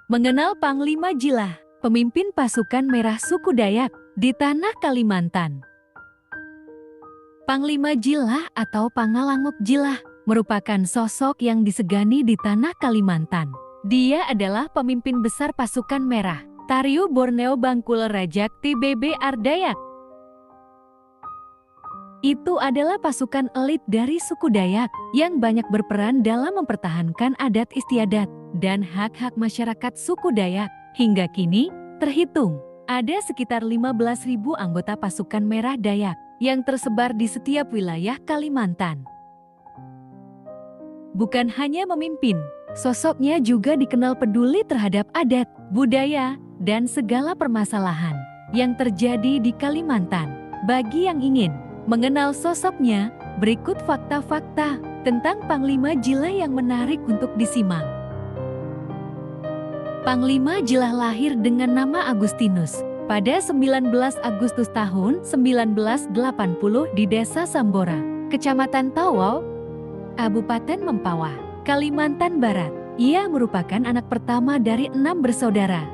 Mengenal Panglima Jilah, pemimpin pasukan merah suku Dayak di tanah Kalimantan. Panglima Jilah atau Pangalangop Jilah merupakan sosok yang disegani di tanah Kalimantan. Dia adalah pemimpin besar pasukan merah, Tariu Borneo Bangkul Rajak TBB Ardayak. Itu adalah pasukan elit dari suku Dayak yang banyak berperan dalam mempertahankan adat istiadat dan hak-hak masyarakat suku Dayak. Hingga kini, terhitung ada sekitar 15.000 anggota pasukan merah Dayak yang tersebar di setiap wilayah Kalimantan. Bukan hanya memimpin, sosoknya juga dikenal peduli terhadap adat, budaya, dan segala permasalahan yang terjadi di Kalimantan. Bagi yang ingin mengenal sosoknya, berikut fakta-fakta tentang Panglima Jilah yang menarik untuk disimak. Panglima Jilah lahir dengan nama Agustinus pada 19 Agustus tahun 1980 di Desa Sambora, Kecamatan Tawau, Kabupaten Mempawah, Kalimantan Barat. Ia merupakan anak pertama dari 6 bersaudara.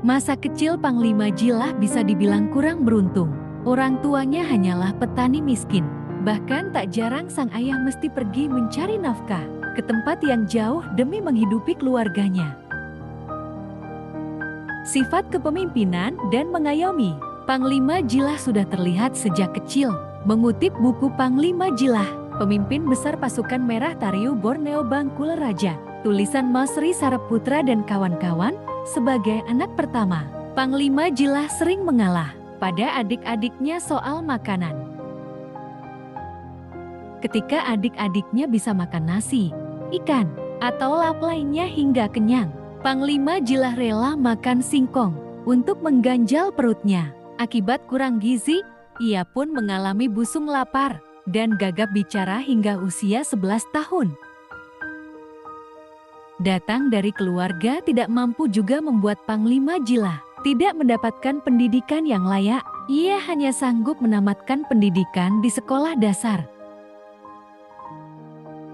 Masa kecil Panglima Jilah bisa dibilang kurang beruntung. Orang tuanya hanyalah petani miskin. Bahkan tak jarang sang ayah mesti pergi mencari nafkah ke tempat yang jauh demi menghidupi keluarganya. Sifat kepemimpinan dan mengayomi Panglima Jilah sudah terlihat sejak kecil. Mengutip buku Panglima Jilah, pemimpin besar pasukan merah Tariu Borneo Bangkul Raja, tulisan Masri Saraputra dan kawan-kawan, sebagai anak pertama, Panglima Jilah sering mengalah pada adik-adiknya soal makanan. Ketika adik-adiknya bisa makan nasi, ikan, atau lauk lainnya hingga kenyang, Panglima Jilah rela makan singkong untuk mengganjal perutnya. Akibat kurang gizi, ia pun mengalami busung lapar dan gagap bicara hingga usia 11 tahun. Datang dari keluarga tidak mampu juga membuat Panglima Jilah tidak mendapatkan pendidikan yang layak. Ia hanya sanggup menamatkan pendidikan di sekolah dasar.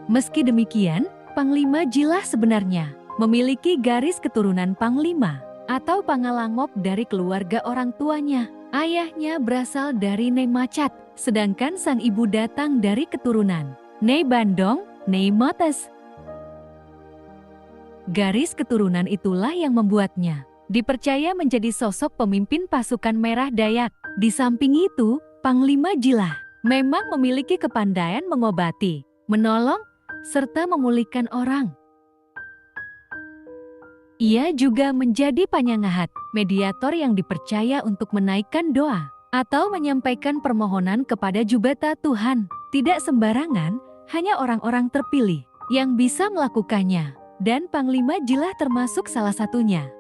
Meski demikian, Panglima Jilah sebenarnya memiliki garis keturunan Panglima atau Pangalangop dari keluarga orang tuanya. Ayahnya berasal dari Nei Macat, sedangkan sang ibu datang dari keturunan Nei Bandong, Nei Motes. Garis keturunan itulah yang membuatnya dipercaya menjadi sosok pemimpin pasukan merah Dayak. Di samping itu, Panglima Jilah memang memiliki kepandaian mengobati, menolong, serta memulihkan orang. Ia juga menjadi penyangahat, mediator yang dipercaya untuk menaikkan doa atau menyampaikan permohonan kepada jubata Tuhan. Tidak sembarangan, hanya orang-orang terpilih yang bisa melakukannya, dan Panglima Jilah termasuk salah satunya.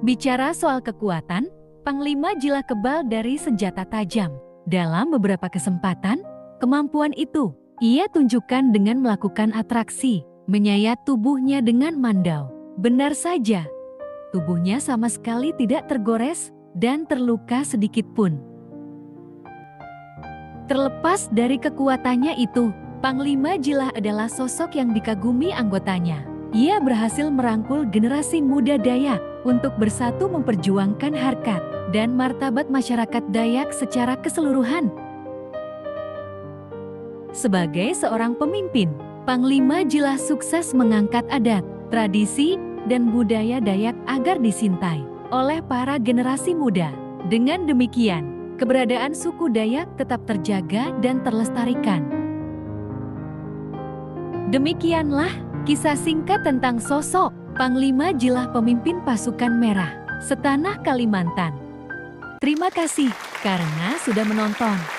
Bicara soal kekuatan, Panglima Jilah kebal dari senjata tajam. Dalam beberapa kesempatan, kemampuan itu ia tunjukkan dengan melakukan atraksi, menyayat tubuhnya dengan mandau. Benar saja, tubuhnya sama sekali tidak tergores dan terluka sedikit pun. Terlepas dari kekuatannya itu, Panglima Jilah adalah sosok yang dikagumi anggotanya. Ia berhasil merangkul generasi muda Dayak untuk bersatu memperjuangkan harkat dan martabat masyarakat Dayak secara keseluruhan. Sebagai seorang pemimpin, Panglima Jilah sukses mengangkat adat, tradisi, dan budaya Dayak agar disintai oleh para generasi muda. Dengan demikian, keberadaan suku Dayak tetap terjaga dan terlestarikan. Demikianlah kisah singkat tentang sosok Panglima Jilah pemimpin pasukan merah setanah Kalimantan. Terima kasih karena sudah menonton.